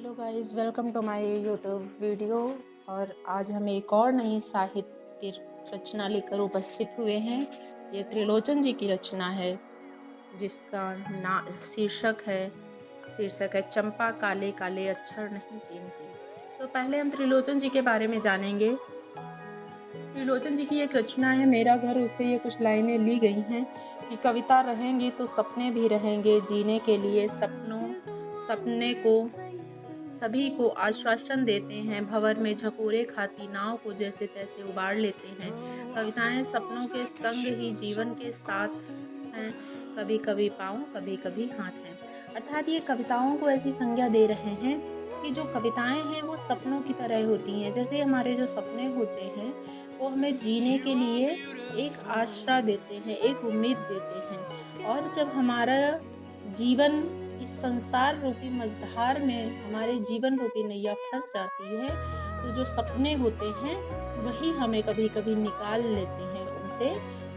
Hello guys, welcome to my YouTube video. और आज हम एक और नई साहित्य रचना लेकर उपस्थित हुए हैं। ये त्रिलोचन जी की रचना है जिसका शीर्षक है चंपा काले काले अक्षर नहीं चीनती। तो पहले हम त्रिलोचन जी के बारे में जानेंगे। त्रिलोचन जी की एक रचना है मेरा घर, उससे ये कुछ लाइनें ली गई हैं कि कविता रहेंगी तो सपने भी रहेंगे, जीने के लिए सपने को सभी को आश्वासन देते हैं, भंवर में झकोरे खाती नाव को जैसे तैसे उबार लेते हैं। कविताएं सपनों के संग ही जीवन के साथ हैं, कभी कभी पाँव कभी कभी हाथ हैं। अर्थात ये कविताओं को ऐसी संज्ञा दे रहे हैं कि जो कविताएं हैं वो सपनों की तरह होती हैं। जैसे हमारे जो सपने होते हैं वो हमें जीने के लिए एक आश्रय देते हैं, एक उम्मीद देते हैं। और जब हमारा जीवन इस संसार रूपी मझधार में हमारे जीवन रूपी नैया फंस जाती है तो जो सपने होते हैं वही हमें कभी कभी निकाल लेते हैं, उनसे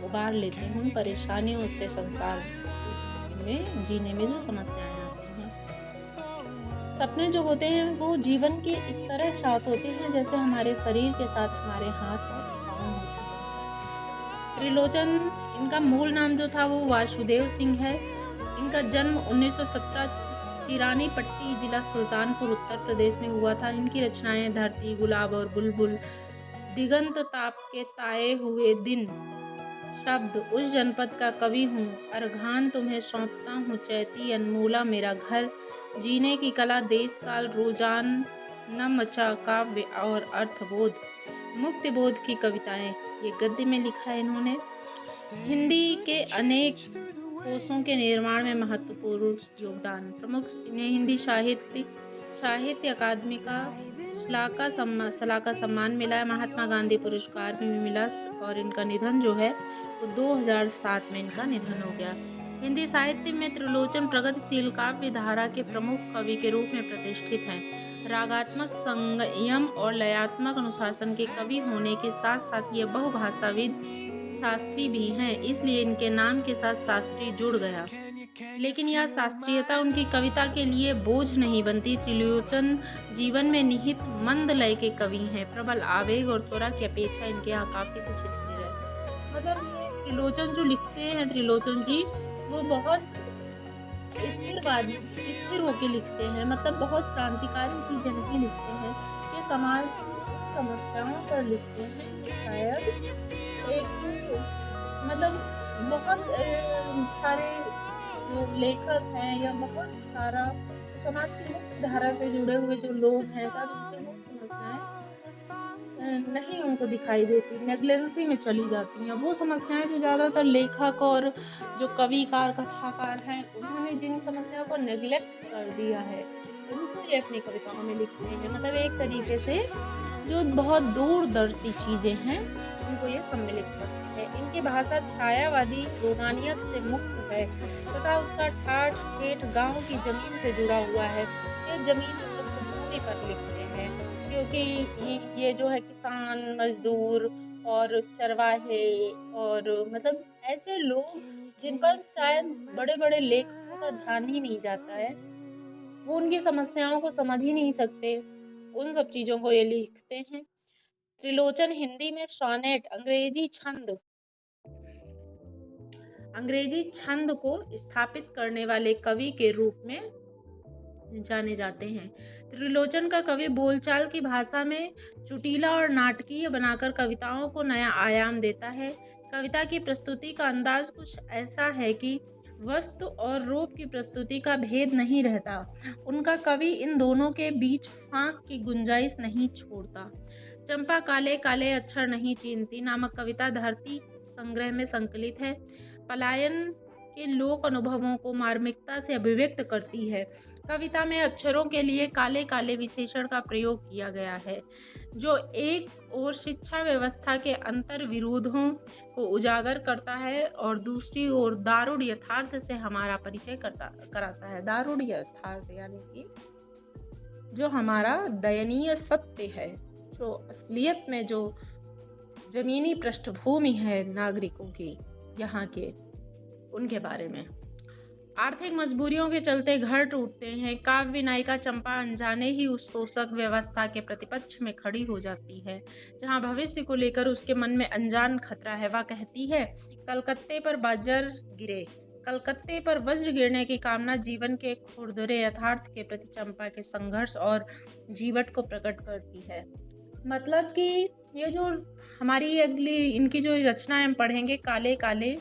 उबार लेते हैं, उन परेशानियों से संसार में जीने में जो समस्याएं आती हैं। सपने जो होते हैं वो जीवन के इस तरह साथ होते हैं जैसे हमारे शरीर के साथ हमारे हाथ और पाँव होते हैं। त्रिलोचन, इनका मूल नाम जो था वो वासुदेव सिंह है। इनका जन्म 1917 चिरानी पट्टी जिला सुल्तानपुर उत्तर प्रदेश में हुआ था। इनकी रचनाएं धरती, गुलाब और बुलबुल, दिगंत ताप के ताए हुए दिन, शब्द, उस जनपद का कवि हूँ, अर्घान तुम्हें सौंपता हूँ, चैती, अनमोला मेरा घर, जीने की कला, देश काल, रोजान न मचा, काव्य और अर्थबोध, मुक्ति बोध की कविताएं, ये गद्य में लिखा है इन्होंने। हिंदी के अनेक कोशों के निर्माण में महत्वपूर्ण योगदान। प्रमुख इन्हें हिंदी साहित्य अकादमी का शलाका सम्मान मिला है, महात्मा गांधी पुरस्कार भी मिला। और इनका निधन जो है वो 2007 में इनका निधन हो गया। हिंदी साहित्य में त्रिलोचन प्रगतिशील काव्य धारा के प्रमुख कवि के रूप में प्रतिष्ठित हैं। रागात्मक संयम और लयात्मक अनुशासन के कवि होने के साथ साथ ये बहुभाषाविद शास्त्री भी हैं, इसलिए इनके नाम के साथ शास्त्री जुड़ गया। लेकिन यह शास्त्रीयता उनकी कविता के लिए बोझ नहीं बनती। त्रिलोचन जीवन में निहित मंद लय के कवि हैं। प्रबल आवेग और त्वरा की अपेक्षा इनके यहाँ काफी कुछ स्थिर है। मतलब ये त्रिलोचन जो लिखते हैं, त्रिलोचन जी वो बहुत स्थिर होके लिखते हैं। मतलब बहुत क्रांतिकारी चीजें नहीं लिखते हैं, ये समाज की समस्याओं पर लिखते हैं जो शायद एक मतलब बहुत सारे जो लेखक हैं या बहुत सारा समाज की मुख्य धारा से जुड़े हुए जो लोग हैं शायद उनसे वो समस्याएं नहीं उनको दिखाई देती, नेग्लेंसी में चली जाती हैं। वो समस्याएं जो ज्यादातर लेखक और जो कविकार कथाकार हैं उन्होंने जिन समस्याओं को नेग्लेक्ट कर दिया है उनको ये अपनी कविताओं में लिखते हैं। मतलब एक तरीके से जो बहुत दूरदर्शी चीजें हैं उनको ये सम्मिलित करते हैं। इनकी भाषा छायावादी रोमानियत से मुक्त है तथा उसका ठाठ ठेठ गांव की जमीन से जुड़ा हुआ है। ये जमीन की पृष्ठभूमि पर लिखते हैं क्योंकि ये जो है किसान, मजदूर और चरवाहे और मतलब ऐसे लोग जिन पर शायद बड़े बड़े लेखकों का ध्यान ही नहीं जाता है, वो उनकी समस्याओं को समझ ही नहीं सकते, उन सब चीजों को ये लिखते हैं। त्रिलोचन हिंदी में सोनेट, अंग्रेजी छंद को स्थापित करने वाले कवि के रूप में जाने जाते हैं। त्रिलोचन का कवि बोलचाल की भाषा में चुटीला और नाटकीय बनाकर कविताओं को नया आयाम देता है। कविता की प्रस्तुति का अंदाज कुछ ऐसा है कि वस्तु और रूप की प्रस्तुति का भेद नहीं रहता। उनका कवि इन दोनों के बीच फांक की गुंजाइश नहीं छोड़ता। चंपा काले काले अक्षर नहीं चीनती नामक कविता धरती संग्रह में संकलित है। पलायन के लोक अनुभवों को मार्मिकता से अभिव्यक्त करती है। कविता में अक्षरों के लिए काले काले विशेषण का प्रयोग किया गया है जो एक ओर शिक्षा व्यवस्था के अंतर विरोधों को उजागर करता है और दूसरी ओर दारुण यथार्थ से हमारा परिचय कराता है। दारुण यथार्थ यानी कि जो हमारा दयनीय सत्य है, जो असलियत में जो जमीनी पृष्ठभूमि है नागरिकों की यहाँ के, उनके बारे में। आर्थिक मजबूरियों के चलते घर टूटते हैं। काव्य विनायिका चंपा अनजाने ही उस शोषक व्यवस्था के प्रतिपक्ष में खड़ी हो जाती है, जहां भविष्य को लेकर उसके मन में अनजान खतरा है। वह कहती है, कलकत्ते पर वज्र गिरे। कलकत्ते पर वज्र गिरने की कामना जीवन के खुरदरे यथार्थ के प्रति चंपा के संघर्ष और जीवट को प्रकट करती है। मतलब कि ये जो हमारी अगली इनकी जो रचना हम पढ़ेंगे, काले काले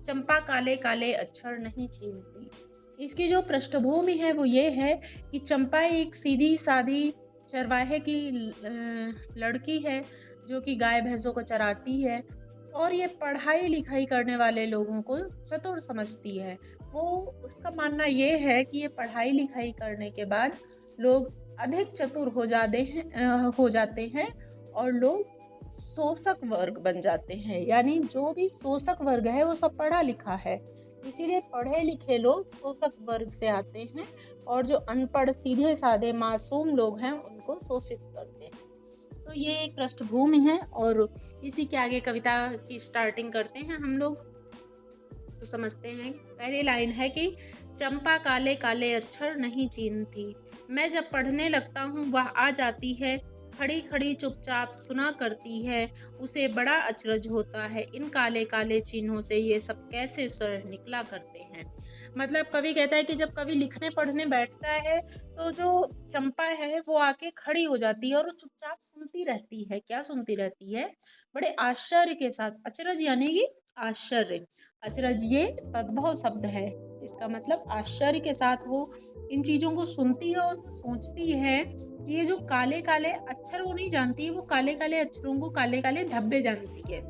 चंपा काले काले अक्षर नहीं छीनती, इसकी जो पृष्ठभूमि है वो ये है कि चंपा एक सीधी सादी चरवाहे की लड़की है, जो कि गाय भैंसों को चराती है और ये पढ़ाई लिखाई करने वाले लोगों को चतुर समझती है। वो उसका मानना ये है कि ये पढ़ाई लिखाई करने के बाद लोग अधिक चतुर हो जाते हैं और लोग शोषक वर्ग बन जाते हैं। यानी जो भी शोषक वर्ग है वो सब पढ़ा लिखा है, इसीलिए पढ़े लिखे लोग शोषक वर्ग से आते हैं और जो अनपढ़ सीधे साधे मासूम लोग हैं उनको शोषित करते हैं। तो ये एक पृष्ठभूमि है और इसी के आगे कविता की स्टार्टिंग करते हैं हम लोग। तो समझते हैं, पहली लाइन है कि चंपा काले काले अक्षर नहीं चीनती, मैं जब पढ़ने लगता हूँ वह आ जाती है, खड़ी खड़ी चुपचाप सुना करती है, उसे बड़ा अचरज होता है, इन काले काले चिन्हों से ये सब कैसे स्वर निकला करते हैं। मतलब कवि कहता है कि जब कवि लिखने पढ़ने बैठता है तो जो चंपा है वो आके खड़ी हो जाती है और वो चुपचाप सुनती रहती है। क्या सुनती रहती है? बड़े आश्चर्य के साथ। अचरज यानी कि आश्चर्य, अचरज ये तद्भव शब्द है, इसका मतलब आश्चर्य के साथ वो इन चीज़ों को सुनती है और वो सोचती है कि ये जो काले काले अक्षर वो नहीं जानती है, वो काले काले अक्षरों को काले काले धब्बे जानती है।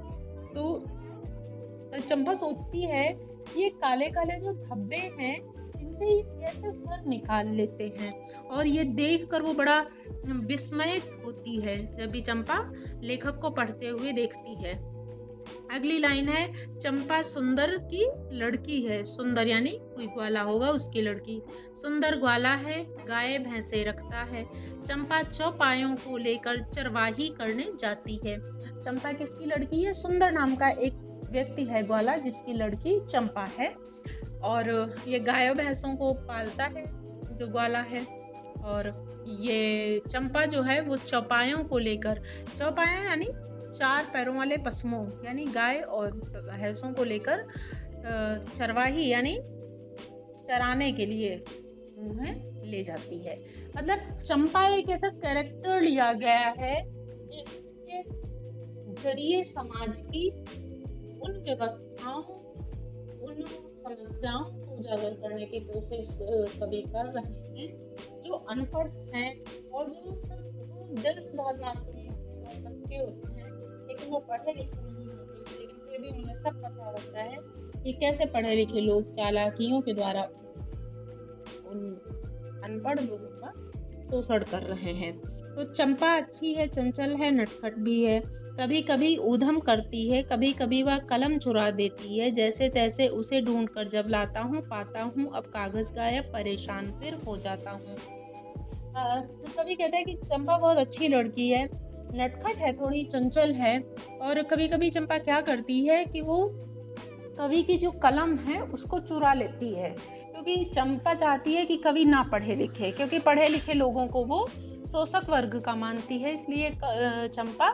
तो चंपा सोचती है कि ये काले काले जो धब्बे हैं इनसे ये कैसे स्वर निकाल लेते हैं, और ये देखकर वो बड़ा विस्मयित होती है जब भी चंपा लेखक को पढ़ते हुए देखती है। अगली लाइन है, चंपा सुंदर की लड़की है। सुंदर यानी कोई ग्वाला होगा, उसकी लड़की। सुंदर ग्वाला है, गाय भैंसे रखता है। चंपा चौपायों को लेकर चरवाही करने जाती है। चंपा किसकी लड़की है? सुंदर नाम का एक व्यक्ति है ग्वाला, जिसकी लड़की चंपा है और ये गायों भैंसों को पालता है जो ग्वाला है। और ये चंपा जो है वो चौपायों को लेकर, चौपाया यानी चार पैरों वाले पशुओं यानी गाय और भैंसों को लेकर चरवाही यानी चराने के लिए उन्हें ले जाती है। मतलब चंपा एक ऐसा कैरेक्टर लिया गया है जिसके जरिए समाज की उन व्यवस्थाओं, उन समस्याओं को उजागर करने की कोशिश कवि कर रहे हैं, जो अनपढ़ हैं और जो सब दिल से बहुत मासूम होते हैं, बहुत सच्चे होते हैं, लेकिन वो पढ़े लिखे नहीं होते हैं, लेकिन फिर भी उन्हें सब पता होता है कि कैसे पढ़े लिखे लोग चालाकियों के द्वारा उन अनपढ़ लोगों का शोषण कर रहे हैं। तो चंपा अच्छी है, चंचल है, नटखट भी है, कभी कभी ऊधम करती है, कभी कभी वह कलम चुरा देती है, जैसे तैसे उसे ढूंढकर जब लाता हूँ पाता हूँ अब कागज गायब, परेशान फिर हो जाता हूँ। तो कभी कहता है कि चंपा बहुत अच्छी लड़की है, नटखट है, थोड़ी चंचल है, और कभी कभी चंपा क्या करती है कि वो कवि की जो कलम है उसको चुरा लेती है, क्योंकि चंपा चाहती है कि कवि ना पढ़े लिखे, क्योंकि पढ़े लिखे लोगों को वो शोषक वर्ग का मानती है, इसलिए चंपा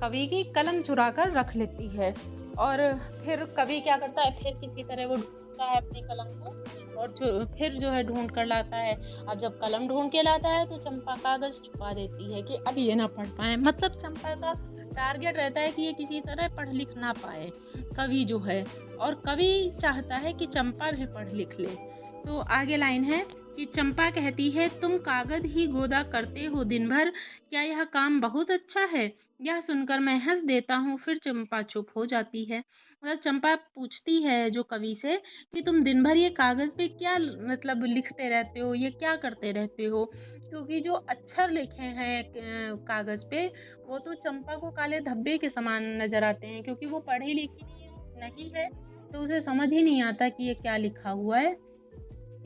कवि की कलम चुरा कर रख लेती है। और फिर कवि क्या करता है, फिर किसी तरह वो ढूंढता है अपनी कलम को और फिर जो है ढूंढ कर लाता है। अब जब कलम ढूंढ के लाता है तो चंपा कागज छुपा देती है कि अब ये ना पढ़ पाए। मतलब चंपा का टारगेट रहता है कि ये किसी तरह पढ़ लिख ना पाए कवि जो है, और कवि चाहता है कि चंपा भी पढ़ लिख ले। तो आगे लाइन है कि चंपा कहती है, तुम कागज ही गोदा करते हो दिन भर, क्या यह काम बहुत अच्छा है? यह सुनकर मैं हंस देता हूँ, फिर चंपा चुप हो जाती है। मतलब चंपा पूछती है जो कवि से कि तुम दिन भर ये कागज पे क्या मतलब लिखते रहते हो, ये क्या करते रहते हो, क्योंकि जो अक्षर लिखे हैं कागज पे वो तो चंपा को काले धब्बे के समान नजर आते हैं, क्योंकि वो पढ़ी लिखी नहीं है तो उसे समझ ही नहीं आता कि ये क्या लिखा हुआ है।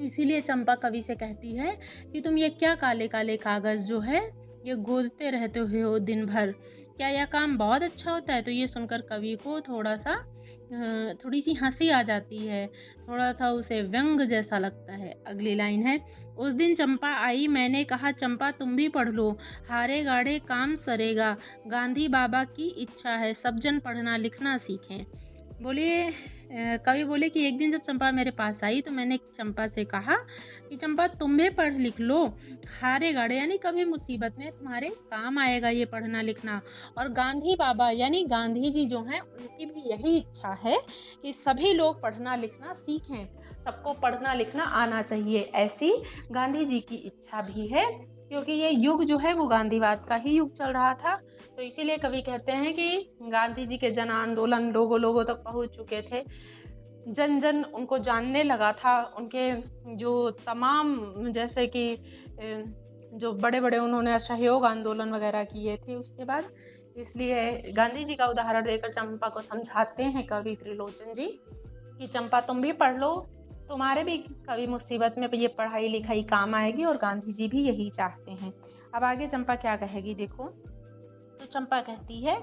इसीलिए चंपा कवि से कहती है कि तुम ये क्या काले काले कागज जो है ये गोदते रहते हो दिन भर, क्या यह काम बहुत अच्छा होता है? तो ये सुनकर कवि को थोड़ा सा थोड़ी सी हंसी आ जाती है, थोड़ा सा उसे व्यंग जैसा लगता है। अगली लाइन है, उस दिन चंपा आई, मैंने कहा चंपा तुम भी पढ़ लो, हारे गाड़े काम सरेगा, गांधी बाबा की इच्छा है सब जन पढ़ना लिखना सीखें। बोलिए कवि बोले कि एक दिन जब चंपा मेरे पास आई तो मैंने चंपा से कहा कि चंपा तुम भी पढ़ लिख लो, हारे गाड़े यानी कभी मुसीबत में तुम्हारे काम आएगा ये पढ़ना लिखना। और गांधी बाबा यानी गांधी जी जो हैं उनकी भी यही इच्छा है कि सभी लोग पढ़ना लिखना सीखें, सबको पढ़ना लिखना आना चाहिए, ऐसी गांधी जी की इच्छा भी है। क्योंकि ये युग जो है वो गांधीवाद का ही युग चल रहा था, तो इसीलिए कवि कहते हैं कि गांधी जी के जन आंदोलन लोगों लोगों तक पहुंच चुके थे, जन जन उनको जानने लगा था, उनके जो तमाम जैसे कि जो बड़े बड़े उन्होंने असहयोग आंदोलन वगैरह किए थे उसके बाद। इसलिए गांधी जी का उदाहरण देकर चंपा को समझाते हैं कवि त्रिलोचन जी कि चंपा तुम भी पढ़ लो, तुम्हारे भी कभी मुसीबत में ये पढ़ाई लिखाई काम आएगी, और गांधी जी भी यही चाहते हैं। अब आगे चंपा क्या कहेगी देखो। तो चंपा कहती है,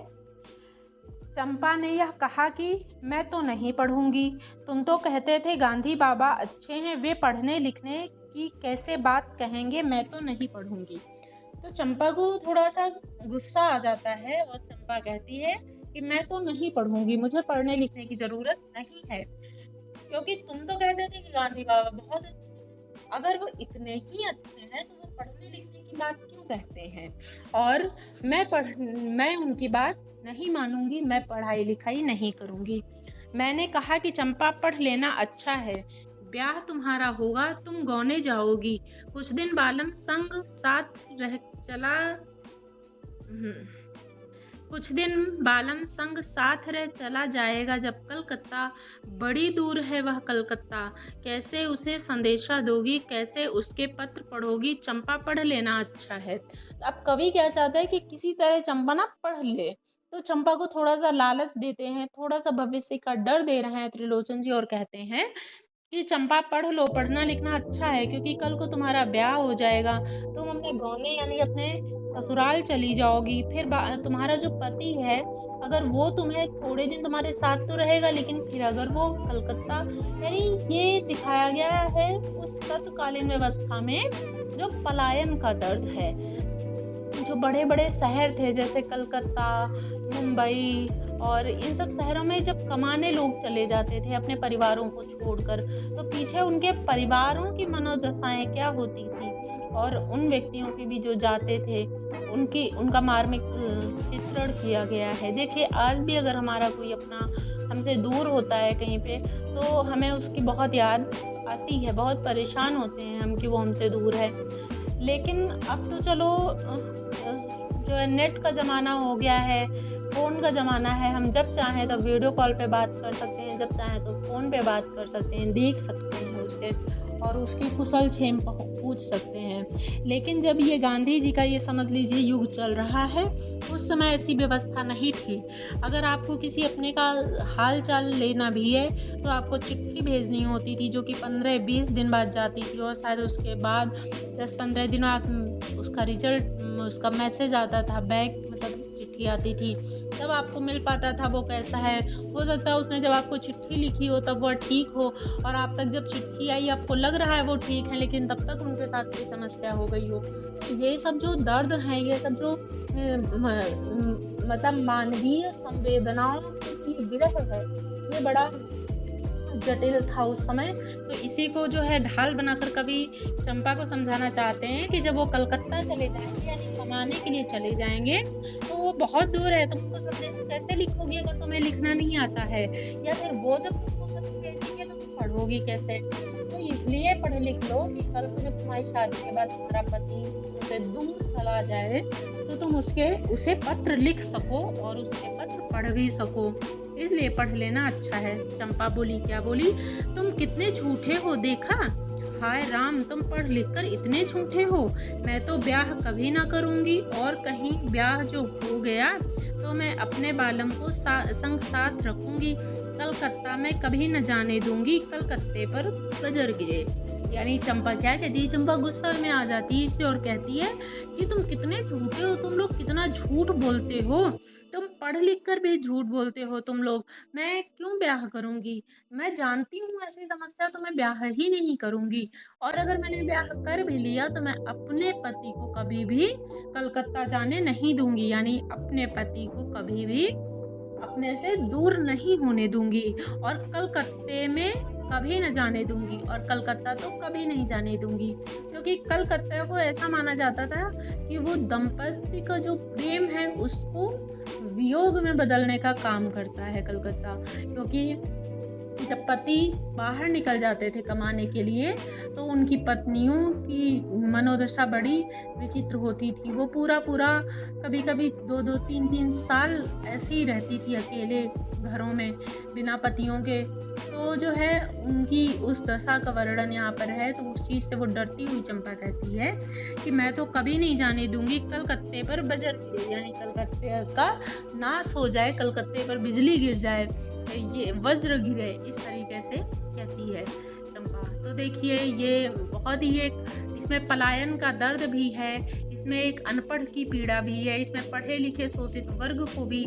चंपा ने यह कहा कि मैं तो नहीं पढ़ूंगी, तुम तो कहते थे गांधी बाबा अच्छे हैं, वे पढ़ने लिखने की कैसे बात कहेंगे, मैं तो नहीं पढ़ूंगी। तो चंपा को थोड़ा सा गुस्सा आ जाता है और चंपा कहती है कि मैं तो नहीं पढ़ूंगी, मुझे पढ़ने लिखने की ज़रूरत नहीं है, क्योंकि तुम तो कहते थे कि गांधी बाबा बहुत अच्छे हैं, अगर वो इतने ही अच्छे हैं तो वो पढ़ने लिखने की बात क्यों कहते हैं, और मैं उनकी बात नहीं मानूंगी, मैं पढ़ाई लिखाई नहीं करूंगी। मैंने कहा कि चंपा पढ़ लेना अच्छा है, ब्याह तुम्हारा होगा, तुम गौने जाओगी, कुछ दिन बालम संग साथ रह चला कुछ दिन बालम संग साथ रह चला जाएगा, जब कलकत्ता, बड़ी दूर है वह कलकत्ता, कैसे उसे संदेशा दोगी, कैसे उसके पत्र पढ़ोगी, चंपा पढ़ लेना अच्छा है। तो अब कवि क्या चाहता है कि किसी तरह चंपा ना पढ़ ले, तो चंपा को थोड़ा सा लालच देते हैं, थोड़ा सा भविष्य का डर दे रहे हैं त्रिलोचन जी, और कहते हैं कि चंपा पढ़ लो, पढ़ना लिखना अच्छा है, क्योंकि कल को तुम्हारा ब्याह हो जाएगा, तुम अपने गौने यानी अपने ससुराल चली जाओगी, फिर तुम्हारा जो पति है अगर वो तुम्हें थोड़े दिन तुम्हारे साथ तो रहेगा, लेकिन फिर अगर वो कलकत्ता, यानी ये दिखाया गया है उस तत्कालीन व्यवस्था में जो पलायन का दर्द है। जो बड़े बड़े शहर थे जैसे कलकत्ता, मुंबई, और इन सब शहरों में जब कमाने लोग चले जाते थे अपने परिवारों को छोड़कर, तो पीछे उनके परिवारों की मनोदशाएं क्या होती थी, और उन व्यक्तियों के भी जो जाते थे उनका मार्मिक चित्रण किया गया है। देखिए आज भी अगर हमारा कोई अपना हमसे दूर होता है कहीं पे, तो हमें उसकी बहुत याद आती है, बहुत परेशान होते हैं हम कि वो हमसे दूर है। लेकिन अब तो चलो जो है नेट का ज़माना हो गया है, फ़ोन का ज़माना है, हम जब चाहें तब वीडियो कॉल पे बात कर सकते हैं, जब चाहें तो फ़ोन पे बात कर सकते हैं, देख सकते हैं उसे और उसकी कुशल क्षेम पूछ सकते हैं। लेकिन जब ये गांधी जी का ये समझ लीजिए युग चल रहा है, उस समय ऐसी व्यवस्था नहीं थी। अगर आपको किसी अपने का हाल चाल लेना भी है तो आपको चिट्ठी भेजनी होती थी, जो कि 15-20 दिन बाद जाती थी, और शायद उसके बाद 10-15 दिन बाद उसका रिजल्ट, उसका मैसेज आता था, बैक मतलब चिट्ठी आती थी, तब आपको मिल पाता था वो कैसा है। हो सकता है उसने जब आपको चिट्ठी लिखी हो तब वह ठीक हो, और आप तक जब चिट्ठी आई आपको लग रहा है वो ठीक है, लेकिन तब तक उनके साथ कोई समस्या हो गई हो। तो ये सब जो दर्द हैं, ये सब जो मतलब मानवीय संवेदनाओं की विरह है, ये बड़ा जटिल था उस समय। तो इसी को जो है ढाल बनाकर कवि चंपा को समझाना चाहते हैं कि जब वो कलकत्ता चले जाएंगे यानी कमाने के लिए चले जाएंगे, तो वो बहुत दूर है, तुम उनको संदेश कैसे लिखोगी अगर तुम्हें लिखना नहीं आता है, या फिर वो जब तुमको पत्र भेजेंगे तो तुम पढ़ोगी कैसे। तो इसलिए पढ़ लिख लो कि कल को जब तुम्हारी शादी के बाद तुम्हारा पति तुमसे दूर चला जाए तो तुम उसे पत्र लिख सको और उसके पत्र पढ़ भी सको, इसलिए पढ़ लेना अच्छा है। चंपा बोली, क्या बोली, तुम कितने झूठे हो देखा, हाय राम तुम पढ़ लिख कर इतने झूठे हो, मैं तो ब्याह कभी ना करूँगी, और कहीं ब्याह जो हो गया तो मैं अपने बालम को संग साथ रखूँगी, कलकत्ता में कभी न जाने दूंगी, कलकत्ते पर बजर गिरे। यानी चंपा क्या कहती है, चंपा गुस्सा में आ जाती है इससे और कहती है कि तुम कितने झूठे हो, तुम लोग कितना झूठ बोलते हो, तुम पढ़ लिख कर भी झूठ बोलते हो तुम लोग। मैं क्यों ब्याह करूँगी? मैं जानती हूँ ऐसी समस्या, तो मैं ब्याह ही नहीं करूँगी। और अगर मैंने ब्याह कर भी लिया तो मैं अपने पति को कभी भी कलकत्ता जाने नहीं दूँगी, यानी अपने पति को कभी भी अपने से दूर नहीं होने दूँगी और कलकत्ते में कभी न जाने दूँगी, और कलकत्ता तो कभी नहीं जाने दूँगी। क्योंकि कलकत्ता को ऐसा माना जाता था कि वो दंपति का जो प्रेम है उसको वियोग में बदलने का काम करता है कलकत्ता। क्योंकि जब पति बाहर निकल जाते थे कमाने के लिए तो उनकी पत्नियों की मनोदशा बड़ी विचित्र होती थी। वो पूरा कभी-कभी 2-2 3-3 साल ऐसे ही रहती थी अकेले घरों में बिना पतियों के। तो जो है उनकी उस दशा का वर्णन यहाँ पर है, तो उस चीज़ से वो डरती हुई चंपा कहती है कि मैं तो कभी नहीं जाने दूँगी कलकत्ते पर बजर गिरे, यानी कलकत्ते का नाश हो जाए, कलकत्ते पर बिजली गिर जाए, ये वज्र गिरे, इस तरीके से कहती है चंपा। तो देखिए ये बहुत ही एक इसमें पलायन का दर्द भी है, इसमें एक अनपढ़ की पीड़ा भी है, इसमें पढ़े लिखे शोषित वर्ग को भी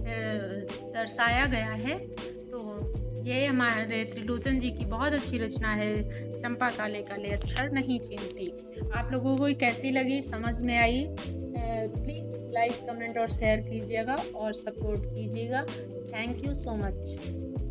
दर्शाया गया है। तो ये हमारे त्रिलोचन जी की बहुत अच्छी रचना है, चंपा काले काले अक्षर नहीं चीन्हती। आप लोगों को कैसी लगी, समझ में आई? प्लीज़ लाइक कमेंट और शेयर कीजिएगा और सपोर्ट कीजिएगा। Thank you so much.